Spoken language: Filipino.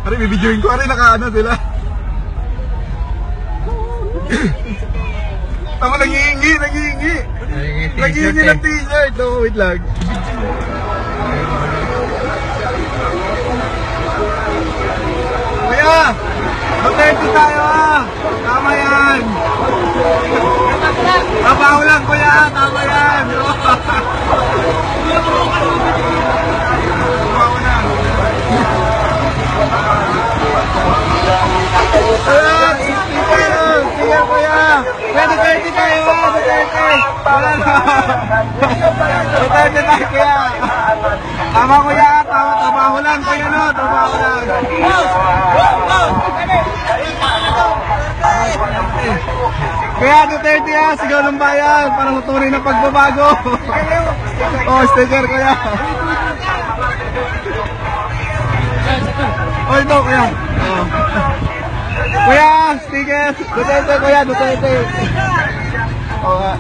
Ari, bibidyoin ko. Ari, naka-ano sila. Tama, nangihingi. Nangihingi ng t-shirt. No, wait lang. Kuya, mag-30 tayo ah. Tama yan. Trabaho lang kuya, tama yan. Trabaho na. Sige kuya. Pwede 30 tayo ah, 30. Wala na. 30 tayo kuya. Tama kuya, tama, trabaho lang kuya no, trabaho lang. Kaya Duterte ah, sigaw ng bayan, parang tunay na pagbabago. Oh, sticker kuya. Oh, ito kuya. Oh. Kuya, sticker. Duterte kuya, Duterte. Oh,